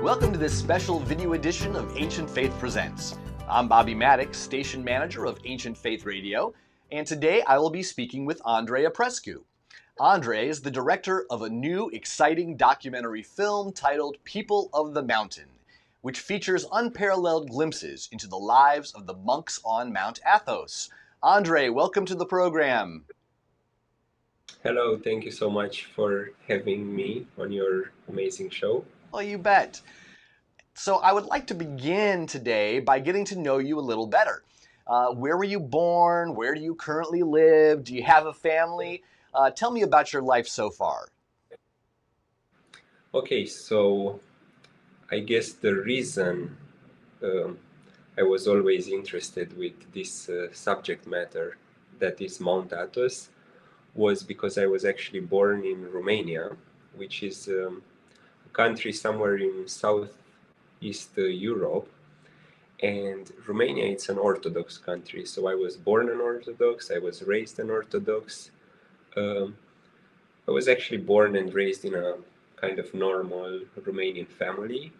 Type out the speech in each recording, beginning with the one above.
Welcome to this special video edition of Ancient Faith Presents. I'm Bobby Maddex, station manager of Ancient Faith Radio, and today I will be speaking with Andrei Oprescu. Andrei is the director of a new, exciting documentary film titled People of the Mountain, which features unparalleled glimpses into the lives of the monks on Mount Athos. Andrei, welcome to the program. Hello, thank you so much for having me on your amazing show. Well, you bet. So I would like to begin today by getting to know you a little better. Where were you born? Where do you currently live? Do you have a family? Tell me about your life so far. Okay, so I guess the reason I was always interested with this subject matter, that is Mount Athos, was because I was actually born in Romania, which is a country somewhere in Southeast Europe. And Romania, it's an Orthodox country. So I was born an Orthodox, I was raised an Orthodox. Um, I was actually born and raised in a kind of normal Romanian family.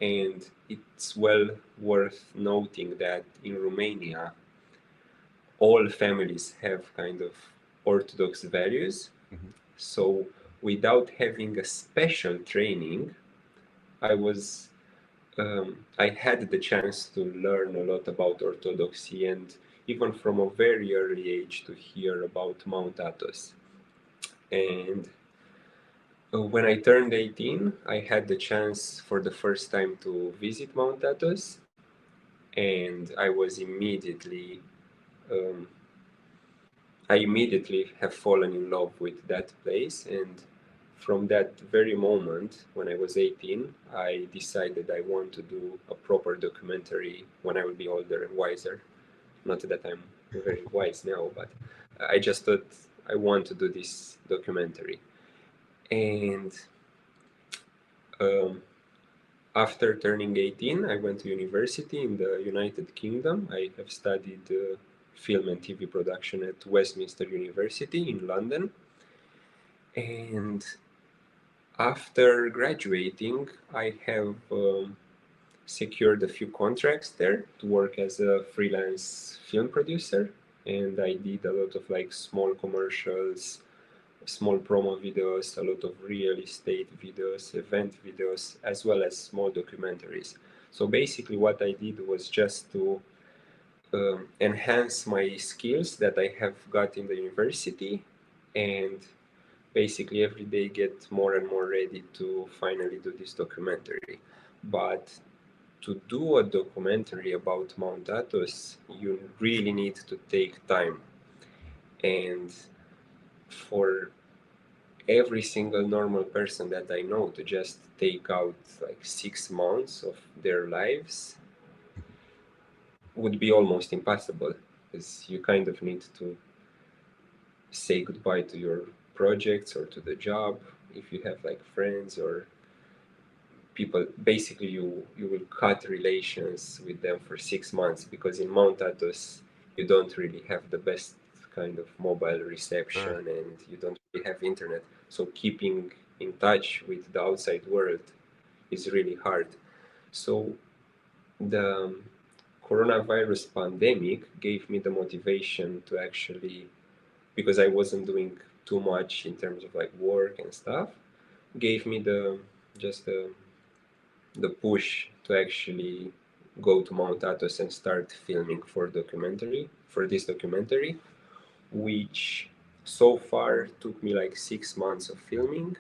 And it's well worth noting that in Romania, all families have kind of Orthodox values. Mm-hmm. So without having a special training, I was I had the chance to learn a lot about Orthodoxy and even from a very early age to hear about Mount Athos. And when I turned 18, I had the chance for the first time to visit Mount Athos, and um, I immediately have fallen in love with that place. And from that very moment, when I was 18, I decided I want to do a proper documentary when I will be older and wiser. Not that I'm very wise now, but I just thought I want to do this documentary. And um, after turning 18, I went to university in the United Kingdom. I have studied film and TV production at Westminster University in London. And after graduating, I have secured a few contracts there to work as a freelance film producer. And I did a lot of like small commercials, small promo videos, a lot of real estate videos, event videos, as well as small documentaries. So basically what I did was just to enhance my skills that I have got in the university, and basically every day get more and more ready to finally do this documentary. But to do a documentary about Mount Athos, you really need to take time. And for every single normal person that I know to just take out like 6 months of their lives would be almost impossible, because you kind of need to say goodbye to your projects or to the job if you have like friends or people. Basically you will cut relations with them for 6 months, because in Mount Athos you don't really have the best kind of mobile reception. Sure. And you don't really have internet, so keeping in touch with the outside world is really hard. So the coronavirus pandemic gave me the motivation to actually, because I wasn't doing too much in terms of like work and stuff, gave me the just the push to actually go to Mount Athos and start filming for this documentary, which so far took me like 6 months of filming.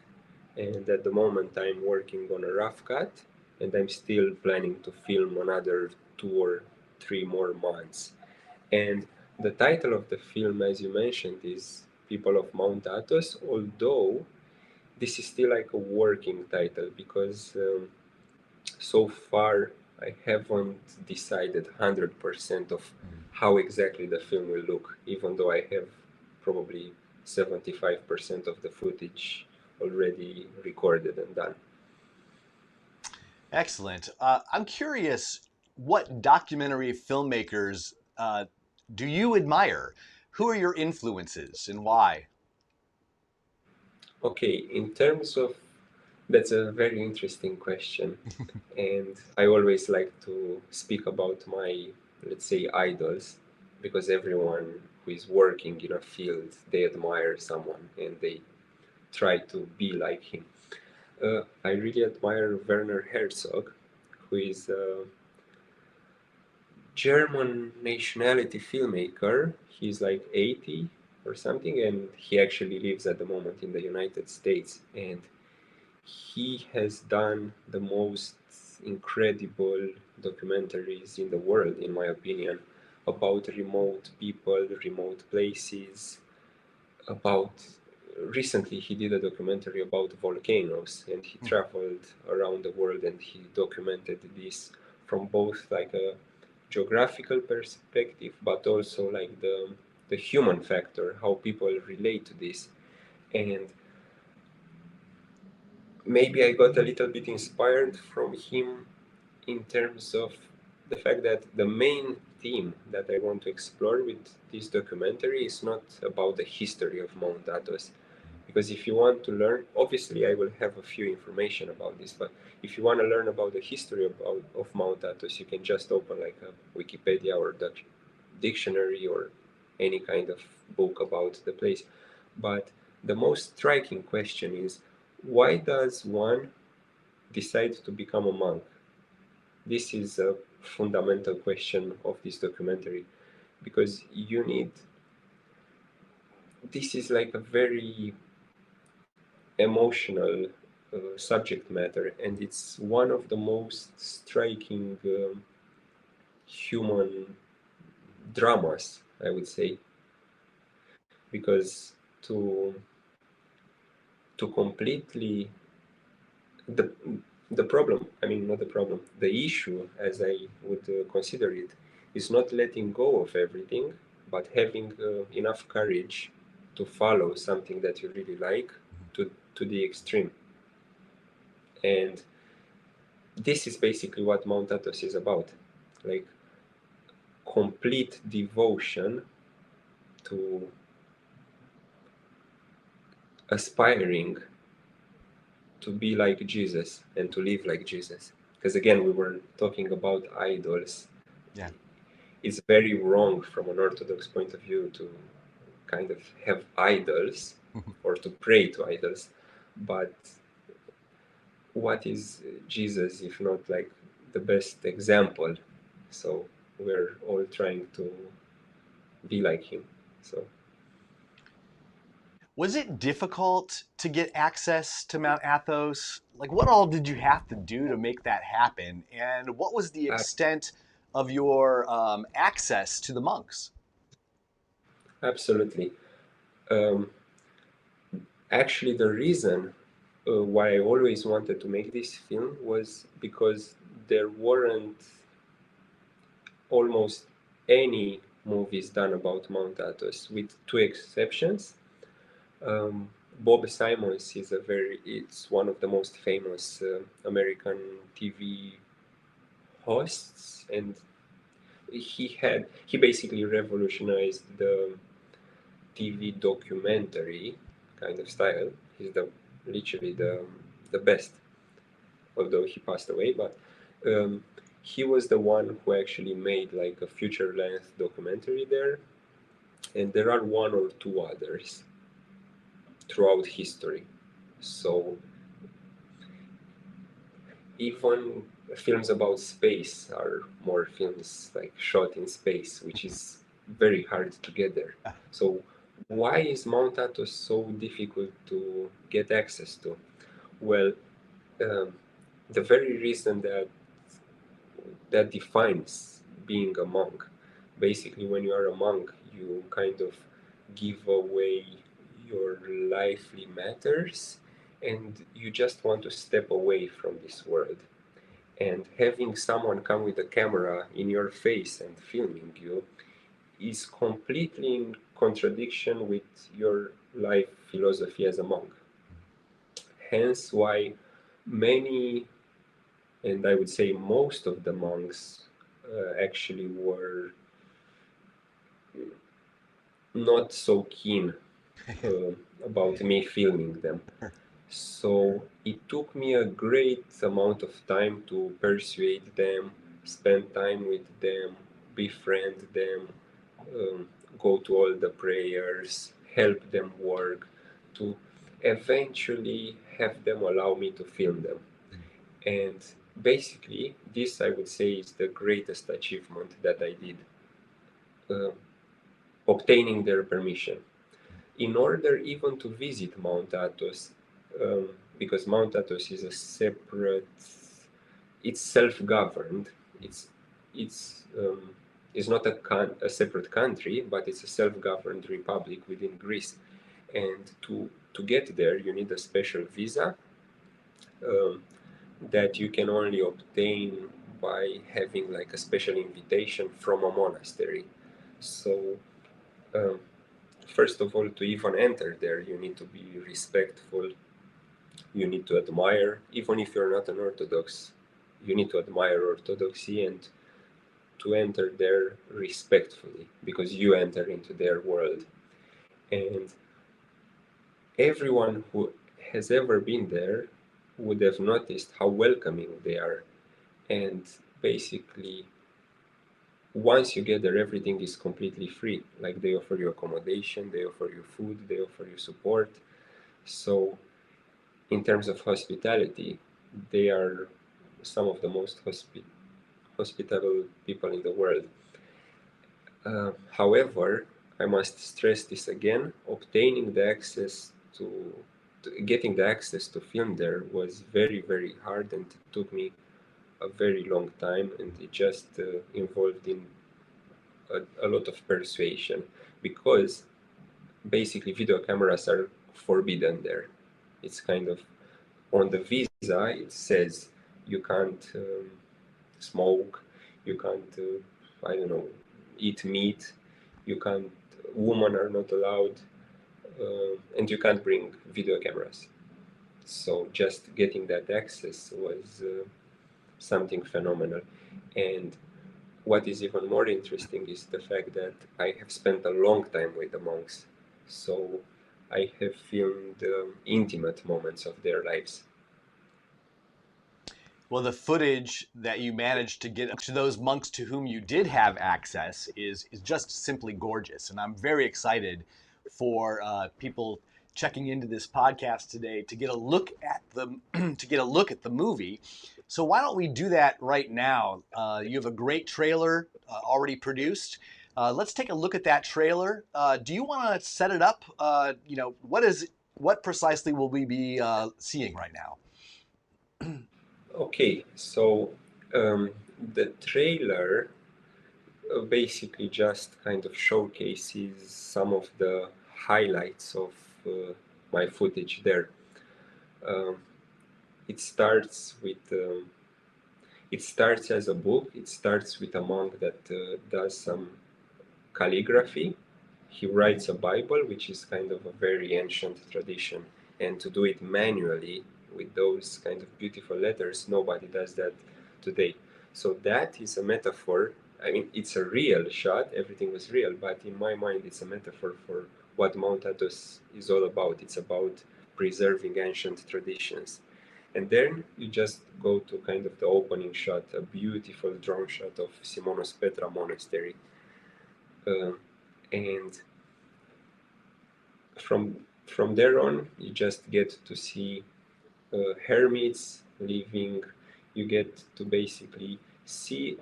And at the moment I'm working on a rough cut, and I'm still planning to film another 2 or 3 more months. And the title of the film, as you mentioned, is People of Mount Athos, although this is still like a working title, because so far I haven't decided 100% of how exactly the film will look, even though I have probably 75% of the footage already recorded and done. Excellent. I'm curious, what documentary filmmakers do you admire? Who are your influences and why? Okay, in terms of That's a very interesting question. And I always like to speak about my, let's say, idols, because everyone who is working in a field, they admire someone and they try to be like him. I really admire Werner Herzog, who is a German nationality filmmaker. He's like 80 or something, and he actually lives at the moment in the United States. And he has done the most incredible documentaries in the world, in my opinion, about remote people, remote places, about recently he did a documentary about volcanoes, and he traveled around the world and he documented this from both like a geographical perspective but also like the human factor, how people relate to this. And maybe I got a little bit inspired from him in terms of the fact that the main theme that I want to explore with this documentary is not about the history of Mount Athos. Because if you want to learn, obviously I will have a few information about this, but if you want to learn about the history of Mount Athos, you can just open like a Wikipedia or dictionary or any kind of book about the place. But the most striking question is, why does one decide to become a monk? This is a fundamental question of this documentary, because you need, this is like a very emotional subject matter, and it's one of the most striking human dramas, I would say, because to completely the the problem, I mean not the problem, the issue as I would consider it, is not letting go of everything, but having enough courage to follow something that you really like to the extreme. And this is basically what Mount Athos is about, like complete devotion to aspiring to be like Jesus and to live like Jesus. Because again, we were talking about idols. Yeah. It's very wrong from an Orthodox point of view to kind of have idols or to pray to idols. But what is Jesus if not like the best example? So we're all trying to be like him. So Was it difficult to get access to Mount Athos? Like, what all did you have to do to make that happen? And what was the uh, extent of your access to the monks? absolutely. Um, Actually, the reason why I always wanted to make this film was because there weren't almost any movies done about Mount Athos, with two exceptions. Um, Bob Simons is it's one of the most famous American TV hosts, and he basically revolutionized the TV documentary kind of style. He's literally the best, although he passed away. But he was the one who actually made like a feature length documentary there, and there are one or two others throughout history. So even films about space are more films like shot in space, which is very hard to get there. So why is Mount Athos so difficult to get access to? Well, um, the very reason that defines being a monk. Basically, when you are a monk, you kind of give away your lively matters and you just want to step away from this world. And having someone come with a camera in your face and filming you is completely in contradiction with your life philosophy as a monk. Hence, why many, and I would say most of the monks actually were not so keen uh, about me filming them. So it took me a great amount of time to persuade them, spend time with them, befriend them, um, go to all the prayers, help them work, to eventually have them allow me to film them. And basically, this I would say is the greatest achievement that I did, uh, obtaining their permission. In order even to visit Mount Athos, because Mount Athos is a separate, it's self-governed. It's it's not a separate country, but it's a self-governed republic within Greece. And to get there, you need a special visa um, that you can only obtain by having like a special invitation from a monastery. So um, first of all, to even enter there, you need to be respectful. You need to admire, even if you're not an Orthodox, you need to admire Orthodoxy and to enter there respectfully because you enter into their world. And everyone who has ever been there would have noticed how welcoming they are. And basically, once you get there, everything is completely free. Like they offer you accommodation, they offer you food, they offer you support. So in terms of hospitality, they are some of the most hospitable people in the world. However, I must stress this again, obtaining the access to getting the access to film there was very, very hard, and it took me a very long time, and it just involved in a lot of persuasion, because basically video cameras are forbidden there. It's kind of on the visa, it says you can't smoke, you can't, I don't know, eat meat, you can't, women are not allowed, and you can't bring video cameras. So just getting that access was something phenomenal. And what is even more interesting is the fact that I have spent a long time with the monks. So I have filmed intimate moments of their lives. Well, the footage that you managed to get to those monks to whom you did have access is just simply gorgeous. And I'm very excited for people checking into this podcast today to get a look at the movie. So why don't we do that right now? You have a great trailer already produced. Let's take a look at that trailer. Do you want to set it up? What precisely will we be seeing right now? Okay, so the trailer basically just kind of showcases some of the highlights of my footage there. Um, it starts as a book. It starts with a monk that does some calligraphy. He writes a Bible, which is kind of a very ancient tradition, and to do it manually with those kind of beautiful letters, nobody does that today. So that is a metaphor. I mean, it's a real shot, everything was real, but in my mind, it's a metaphor for what Mount Athos is all about. It's about preserving ancient traditions. And then you just go to kind of the opening shot, a beautiful drone shot of Simonos Petra Monastery. And from there on, you just get to see hermits living. You get to basically see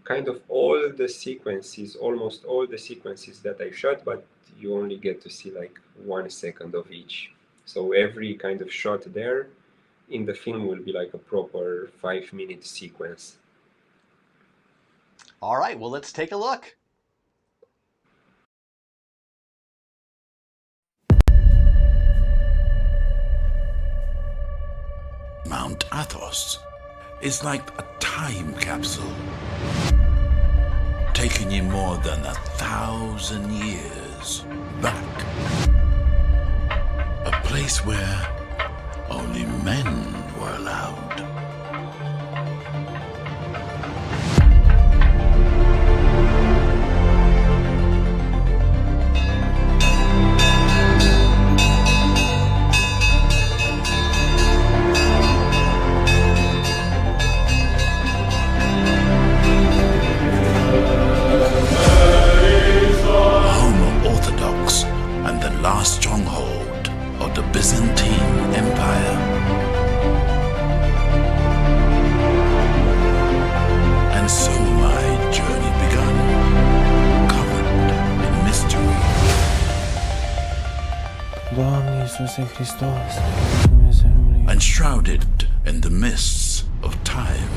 kind of all the sequences, almost all the sequences that I shot, but you only get to see like 1 second of each. So every kind of shot there in the film will be like a proper 5-minute sequence. All right, well, let's take a look. Mount Athos is like a time capsule, taking you more than 1,000 years back. A place where only men were allowed. enshrouded in the mists of time.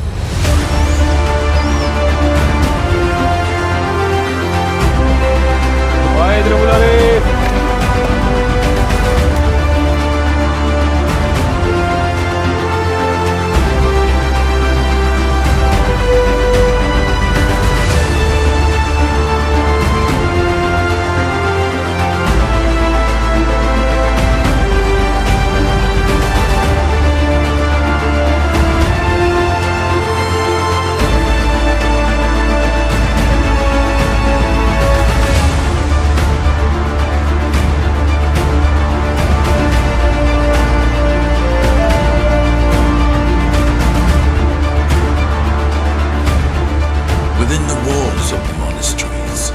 Within the walls of the monasteries,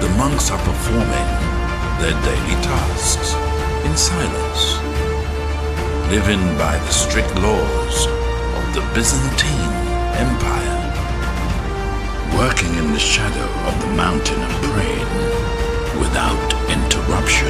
the monks are performing their daily tasks in silence, living by the strict laws of the Byzantine Empire, working in the shadow of the mountain of praying without interruption.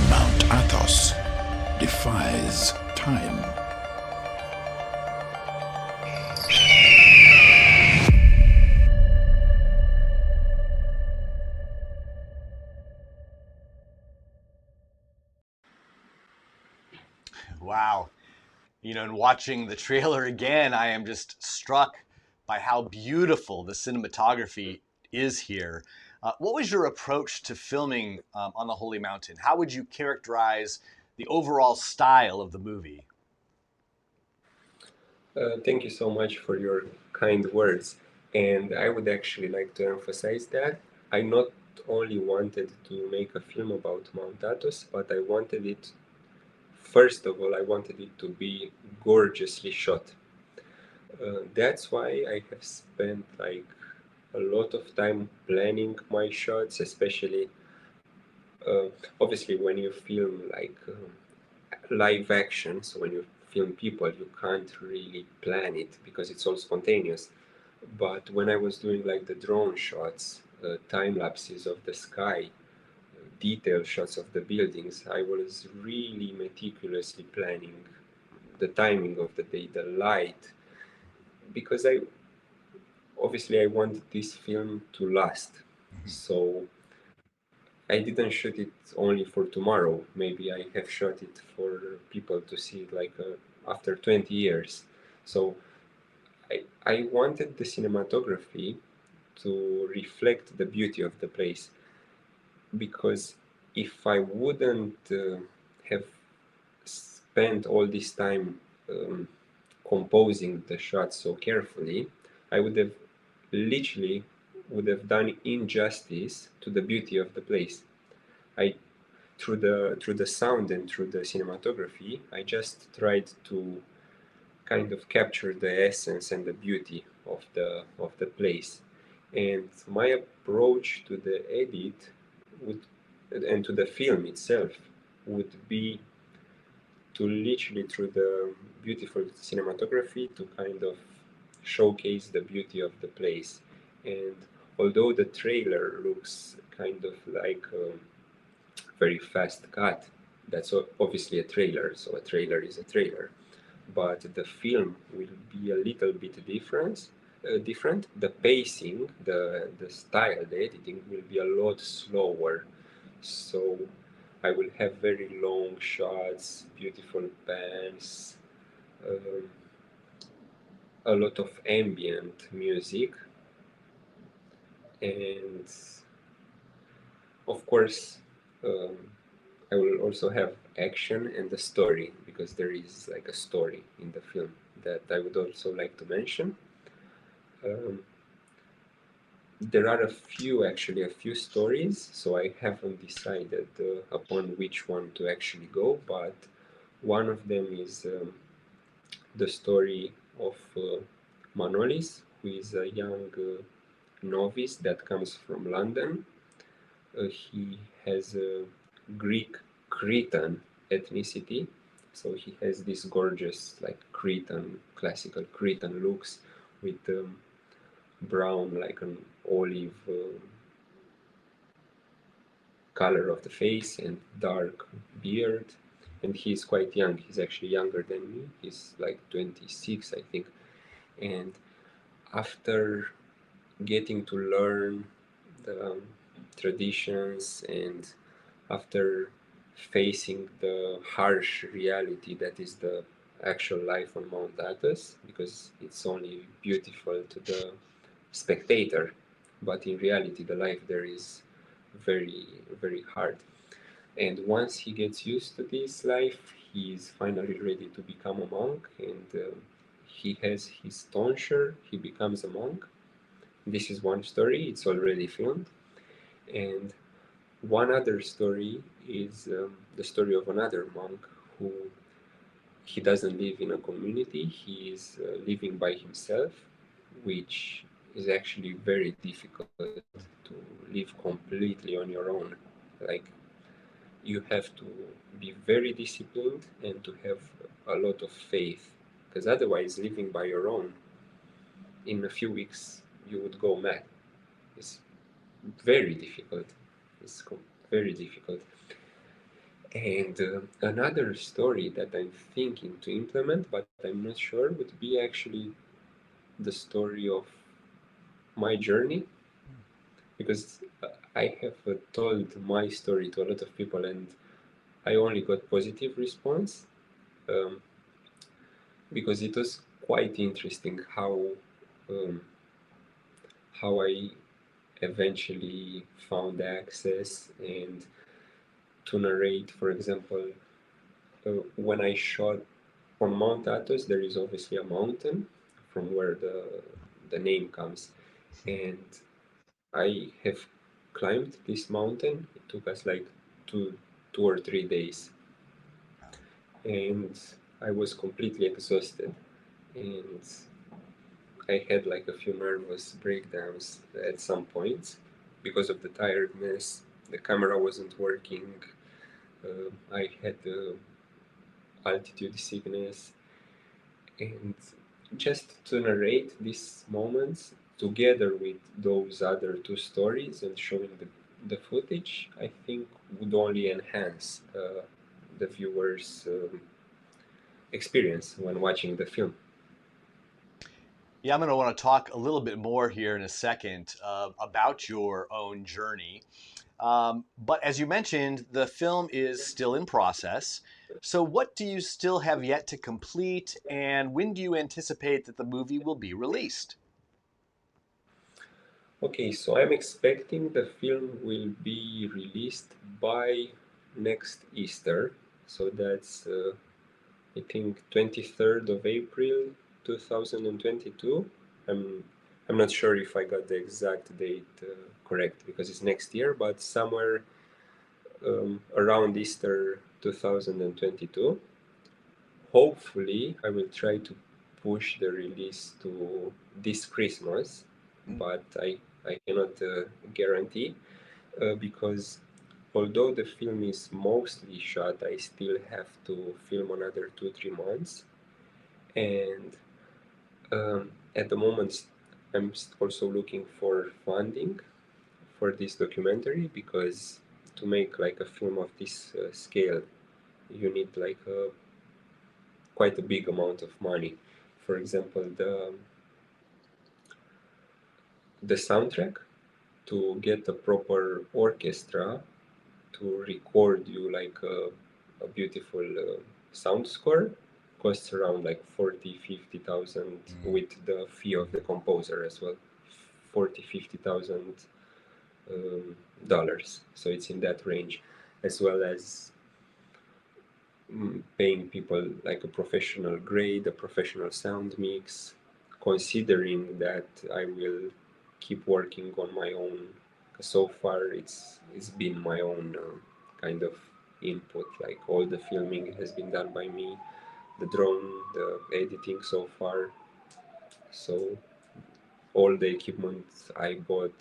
Mount Athos defies time. Wow. In watching the trailer again, I am just struck by how beautiful the cinematography is here. What was your approach to filming on the Holy Mountain? How would you characterize the overall style of the movie? Thank you so much for your kind words. And I would actually like to emphasize that I not only wanted to make a film about Mount Athos, but I wanted it, first of all, I wanted it to be gorgeously shot. That's why I have spent like a lot of time planning my shots, especially uh, obviously when you film like live action, so when you film people, you can't really plan it because it's all spontaneous. But when I was doing like the drone shots, time lapses of the sky, detail shots of the buildings, I was really meticulously planning the timing of the day, the light, because I wanted this film to last. So I didn't shoot it only for tomorrow. Maybe I have shot it for people to see it like after 20 years. So I wanted the cinematography to reflect the beauty of the place, because if I wouldn't have spent all this time composing the shots so carefully, I would have literally would have done injustice to the beauty of the place. I through the sound and through the cinematography, I just tried to kind of capture the essence and the beauty of the place. And my approach to the edit would and to the film itself would be to literally through the beautiful cinematography to kind of showcase the beauty of the place. And although the trailer looks kind of like a very fast cut, that's obviously a trailer, so a trailer is a trailer, but the film will be a little bit different. The pacing, the style, the editing will be a lot slower. So I will have very long shots, beautiful pans, um, a lot of ambient music, and of course, um, I will also have action and a story, because there is like a story in the film that I would also like to mention. Um, there are a few stories, so I haven't decided upon which one to actually go, but one of them is the story of Manolis, who is a young novice that comes from London. He has a Greek Cretan ethnicity, so he has this gorgeous, like Cretan, classical Cretan looks with brown, like an olive color of the face and dark beard. And he's quite young. He's actually younger than me. He's like 26, I think. And after getting to learn the traditions and after facing the harsh reality that is the actual life on Mount Athos, because it's only beautiful to the spectator, but in reality the life there is very, very hard. And once he gets used to this life, he is finally ready to become a monk, and he has his tonsure, he becomes a monk. This is one story, it's already filmed. And one other story is the story of another monk who he doesn't live in a community, he is living by himself, which is actually very difficult to live completely on your own. Like, you have to be very disciplined and to have a lot of faith, because otherwise, living by your own, in a few weeks, you would go mad. It's very difficult. It's very difficult. And another story that I'm thinking to implement, but I'm not sure, would be actually the story of my journey, because I have told my story to a lot of people and I only got positive response, um, because it was quite interesting um, how I eventually found access and to narrate. For example, when I shot on Mount Athos, there is obviously a mountain from where the name comes, and I have climbed this mountain. It took us like two or 3 days, and I was completely exhausted, and I had like a few nervous breakdowns at some points because of the tiredness. The camera wasn't working. I had altitude sickness, and just to narrate these moments together with those other two stories and showing the footage, I think would only enhance the viewer's experience when watching the film. Yeah, I'm going to want to talk a little bit more here in a second about your own journey. But as you mentioned, the film is still in process. So, what do you still have yet to complete, and when do you anticipate that the movie will be released? Okay, so I'm expecting the film will be released by next Easter. So that's, I think, 23rd of April 2022. I'm, I'm not sure if I got the exact date correct because it's next year, but somewhere around Easter 2022. Hopefully, I will try to push the release to this Christmas, but I cannot guarantee because although the film is mostly shot, I still have to film another 2-3 months. And at the moment, I'm also looking for funding for this documentary because to make like a film of this scale, you need like quite a big amount of money. For example, the soundtrack, to get a proper orchestra to record you like a beautiful sound score costs around like 40-50,000 with the fee of the composer as well, 40-50,000 dollars. So it's in that range, as well as paying people like a professional grade, a professional sound mix, considering that I will keep working on my own. So far, it's been my own kind of input. Like all the filming has been done by me, the drone, the editing so far. So all the equipment I bought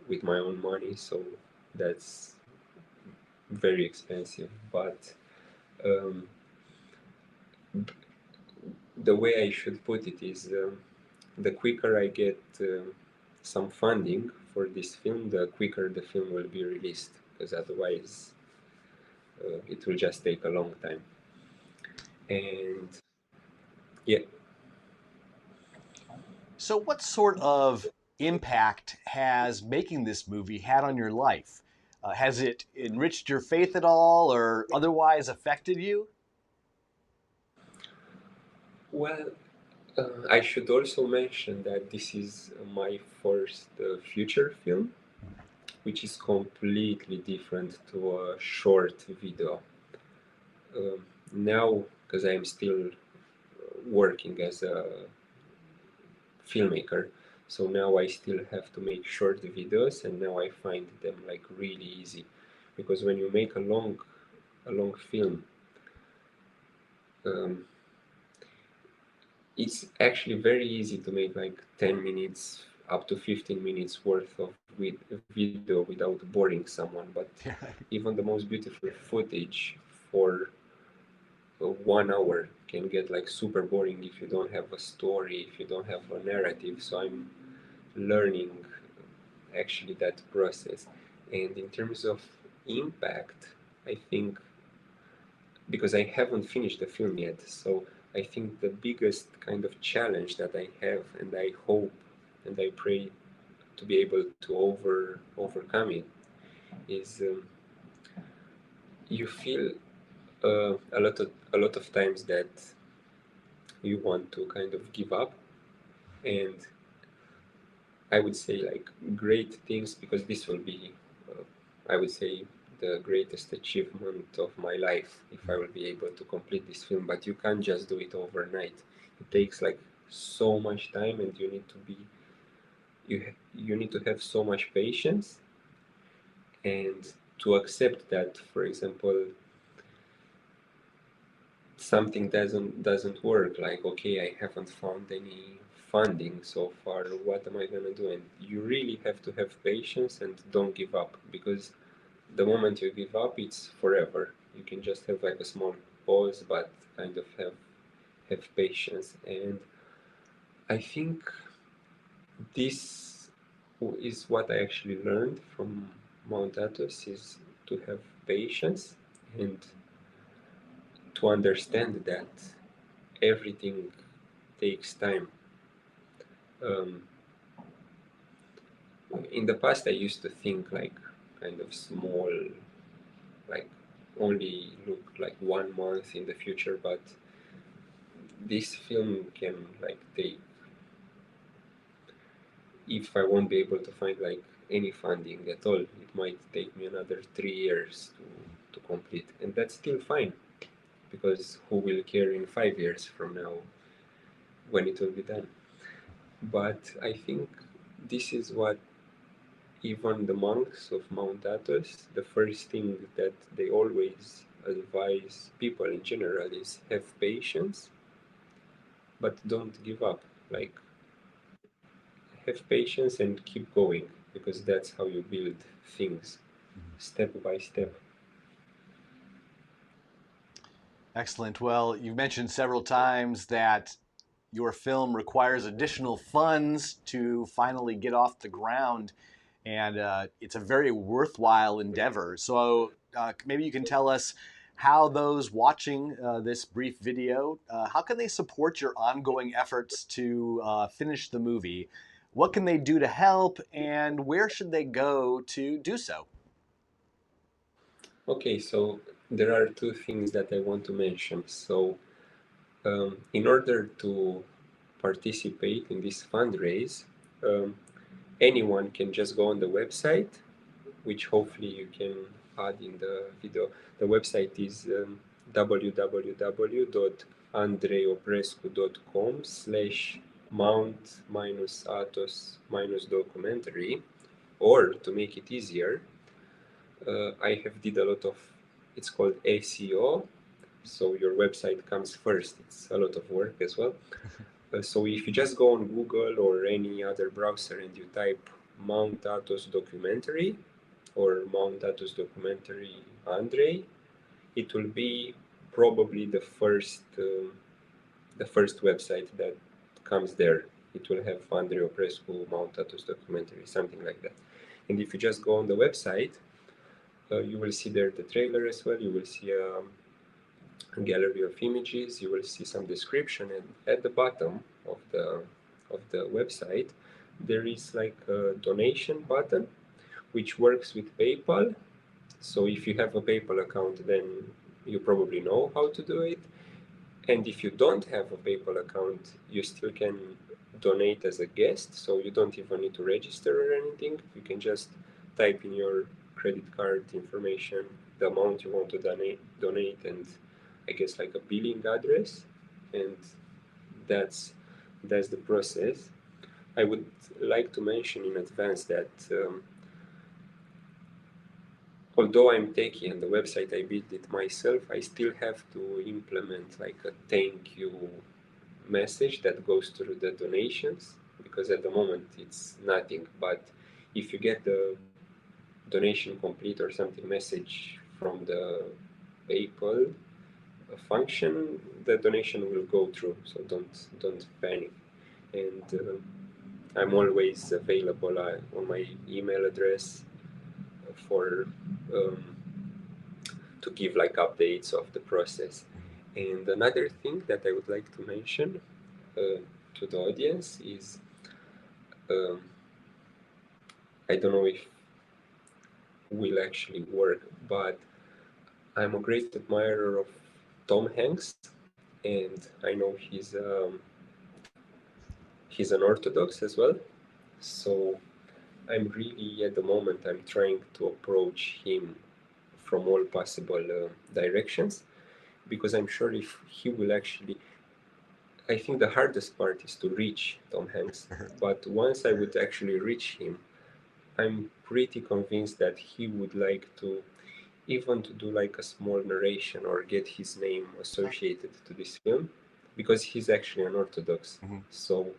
with my own money, so that's very expensive. But um, the way I should put it is, the quicker I get some funding for this film, the quicker the film will be released, because otherwise it will just take a long time. And yeah, So, what sort of impact has making this movie had on your life? Has it enriched your faith at all or otherwise affected you? well, I should also mention that this is my first feature film, which is completely different to a short video. Now, because I'm still working as a filmmaker, so now I still have to make short videos, and now I find them like really easy, because when you make a long film, um, it's actually very easy to make like 10 minutes up to 15 minutes worth of video without boring someone. But even the most beautiful footage for 1 hour can get like super boring if you don't have a story, if you don't have a narrative. So I'm learning actually that process. And in terms of impact, I think, because I haven't finished the film yet, so I think the biggest kind of challenge that I have, and I hope and I pray to be able to overcome it, is, you feel a lot of times that you want to kind of give up, and I would say like great things, because this will be, I would say, the greatest achievement of my life if I will be able to complete this film. But you can't just do it overnight. It takes like so much time, and you need to be, you need to have so much patience, and to accept that, for example, something doesn't work. Like, okay, I haven't found any funding so far. What am I gonna do? And you really have to have patience and don't give up, because the moment you give up, it's forever. You can just have like a small pause, but kind of have patience. And I think this is what I actually learned from Mount Athos, is to have patience and to understand that everything takes time. Um, in the past, I used to think like kind of small, like only look like 1 month in the future, but this film can like take, if I won't be able to find like any funding at all, it might take me another 3 years to complete, and that's still fine, because who will care in 5 years from now when it will be done? But I think this is what even the monks of Mount Athos, the first thing that they always advise people in general is have patience, but don't give up. Like, have patience and keep going, because that's how you build things step by step. Excellent. Well, you've mentioned several times that your film requires additional funds to finally get off the ground, and it's a very worthwhile endeavor. So maybe you can tell us how those watching this brief video, how can they support your ongoing efforts to finish the movie? What can they do to help, and where should they go to do so? Okay, so there are two things that I want to mention. So, in order to participate in this fundraise, um, anyone can just go on the website, which hopefully you can add in the video. The website is www.andreioprescu.com/mount-athos-documentary. Or to make it easier, I have did a lot of, it's called SEO, so your website comes first. It's a lot of work as well. So if you just go on Google or any other browser and you type Mount Athos documentary or Mount Athos documentary Andrei, it will be probably the first website that comes there. It will have Andrei Oprescu Mount Athos documentary, something like that. And if you just go on the website, you will see there the trailer as well. You will see a gallery of images. You will see some description, and at the bottom of the website, there is like a donation button, which works with PayPal. So if you have a PayPal account, then you probably know how to do it. And if you don't have a PayPal account, you still can donate as a guest. So you don't even need to register or anything. You can just type in your credit card information, the amount you want to donate, and I guess like a billing address. And that's the process. I would like to mention in advance that although I'm techie and the website I built it myself, I still have to implement like a thank you message that goes through the donations, because at the moment it's nothing. But if you get the donation complete or something message from the PayPal function, the donation will go through. So don't panic. And I'm always available on my email address for to give like updates of the process. And another thing that I would like to mention to the audience is I don't know if will actually work, but I'm a great admirer of Tom Hanks, and I know he's an Orthodox as well. So I'm really, at the moment, I'm trying to approach him from all possible directions, because I'm sure if he will actually, I think the hardest part is to reach Tom Hanks, but once I would actually reach him, I'm pretty convinced that he would like to even to do like a small narration or get his name associated to this film, because he's actually an Orthodox. So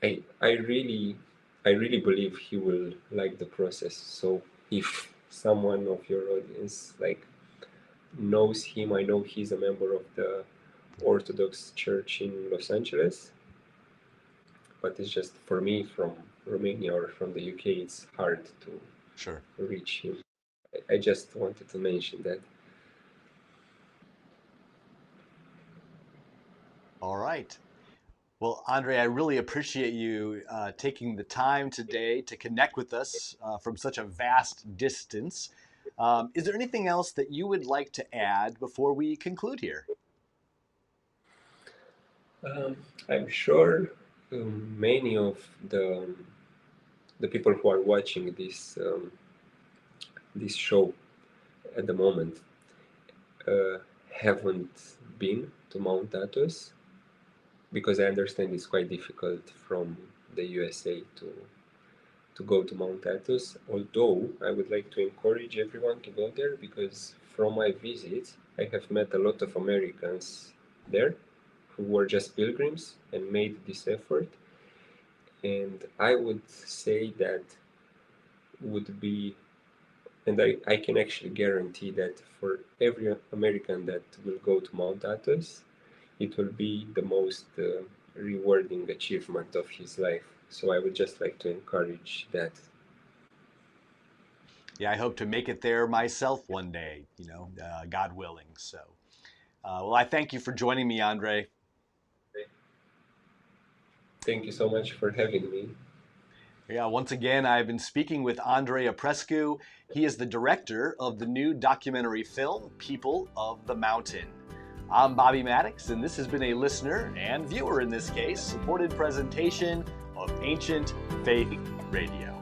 I really believe he will like the process. So if someone of your audience like knows him, I know he's a member of the Orthodox Church in Los Angeles, but it's just for me from Romania or from the UK, it's hard to reach him. I just wanted to mention that. All right. Well, Andrei, I really appreciate you taking the time today to connect with us from such a vast distance. Is there anything else that you would like to add before we conclude here? I'm sure many of the people who are watching this show at the moment haven't been to Mount Athos, because I understand it's quite difficult from the USA to go to Mount Athos. Although I would like to encourage everyone to go there, because from my visits I have met a lot of Americans there who were just pilgrims and made this effort. And I would say that would be, and I can actually guarantee that for every American that will go to Mount Athos, it will be the most rewarding achievement of his life. So I would just like to encourage that. Yeah, I hope to make it there myself one day, God willing. So, well, I thank you for joining me, Andrei. Thank you so much for having me. Yeah, once again, I've been speaking with Andrei Oprescu. He is the director of the new documentary film, People of the Mountain. I'm Bobby Maddex, and this has been a listener, and viewer in this case, supported presentation of Ancient Faith Radio.